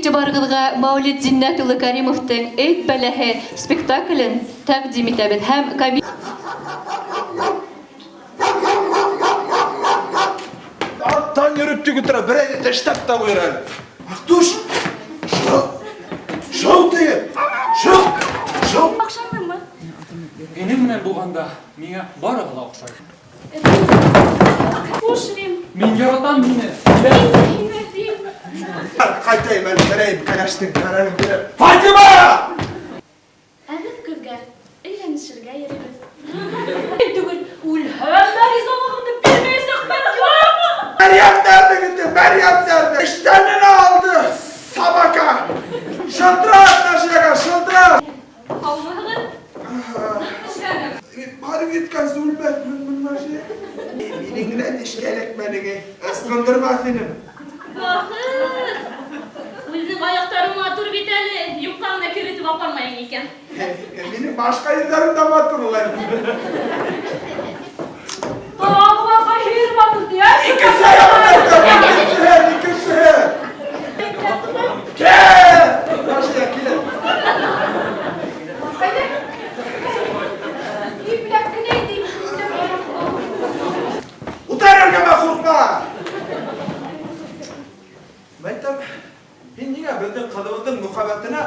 Bargılga Mavlid Zinnatullah Karimov'tun Eid Balahi spektaklin takdim etebin. Hem Alttan yürüttü götüre, bireyni teştak da buyur hele. Aktuş! Şov diye! Şov! Akşamın mı? Benimle bulganda mine barıgıla okşay. Hoşlayayım. Min yaratan mine. Himmetliyim. Kaytayım ben, bireyim, kalaştım, kararım bire. Fatıma! Evet kızgar. Eğlenişirge yerimiz. Tugul. Ulhamlar izamağını bilmeysek ben yok. Meryem nerede gitti? Meryem nerede? İşlerini aldı! Sabaka! Şıldırak taşıyaga, şıldırak! Allah'ın. Bari git kan zulmet, bunlar şey. Benimle işgelek beni, ıskındırma senin. Bakın. Ulzim ayaklarıma dur biteli. Yukarına kiritip aparmayın iken. Benim başka yerlerimde batırırlar. Baba hayır bakın diye. İkisi yapmadım, ikisi. Gel! Taşıyak, gidelim. Bir dakika neydi? Utanır gibi korkma! Meytem, ben yine bildiğin kalıbının muhabbetine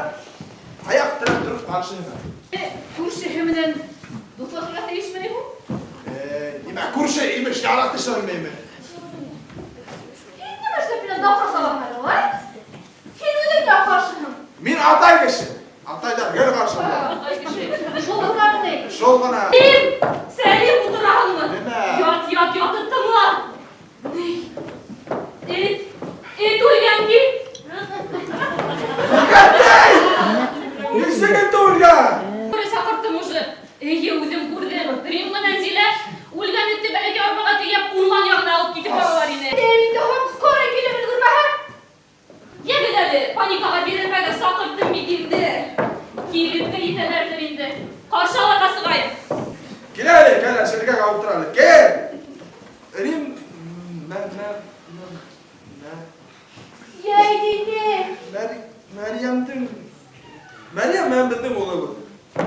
ayak durup karşıyım. Kuş şehriminin dufakla değişmeni bu. Yemek kurşu iyiymiş, yarak dışarı mıyım? Hindi başta filan daha sabahları var. Hindi de yaparsın. Min atay kişi. Ataylar gel karşımda. Şoluklar ne? Şol bana. Senin bu durağın mı? Deme. Yat yatıttı mı? Dur yengi. Gel! Neyse gel Tulga. Burası sakırttım uşu. Yevdim kurdum. Rimmadan zile. Ulgan etti belki arbağa tiyap ulman yanına alıp gidip var yine. Evinde hop skora gilemin kurba ha. Yegideli panikaga birilmede sakırttım gidildi. Kilitli itelerlerinde. Karşı alakası gayet. Gel gel şirke kavutturalım. Gel. Rim Yeydini. Meryem ben bildim oğlu.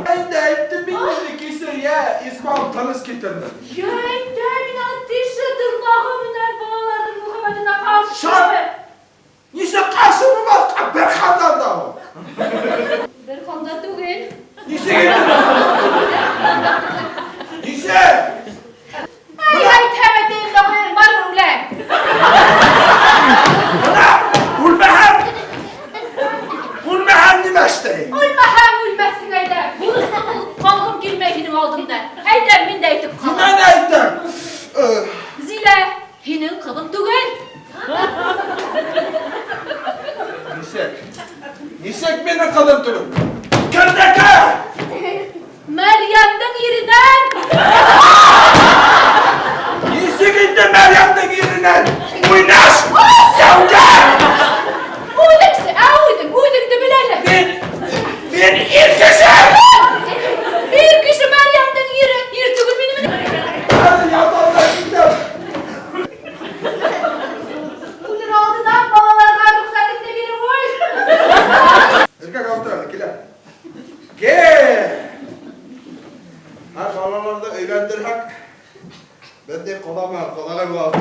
Ben de ettim bir kesir ya. İsmail tanız getirdim. Yeydini ateşe tırnağımdan babaların Muhammed'ine karşı. Şan! Nise karşımı bak. Berkan'dan da o. Berkan'da değil. Nise getirdim. Nise! Ay temedim de var mı ulan? Ulmehem! Ulmehem nimeşteyim. Ulmesin eyde. Kalkım girmeyinin aldığında. Eyde min de eytip kalın. Kime ne ettim? Zile. Hinin kılın değil. Nisek beni kadın durum. Kördeke! Meryem'den yerinden. Nisek gitti Meryem'den yerinden. Uynaş! Sevde! Uyduk da bileyle. Ben ilk kişi! Bir kişi Meryem'den yeri. Yırtıkın benim. Hadi yalanlar gittim. Ulan aldıdan babalar kardık sakın biri vur. Erkek kaptıralım, gel. Gel! Ha, balalarda eğlendir hak. Ben de kolama, kolana bu altı.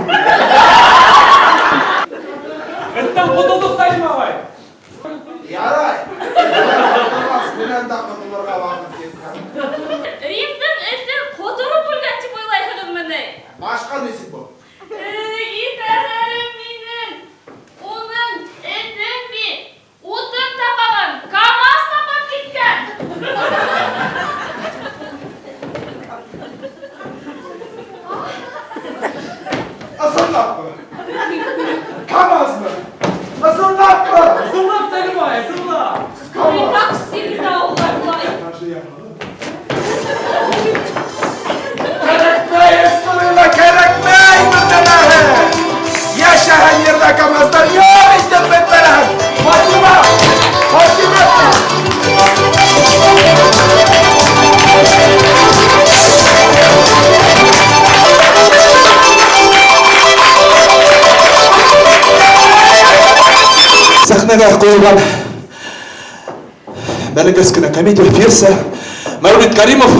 сценаға қойылған Мәлік Өскіні комедия пьеса Мәулит Каримов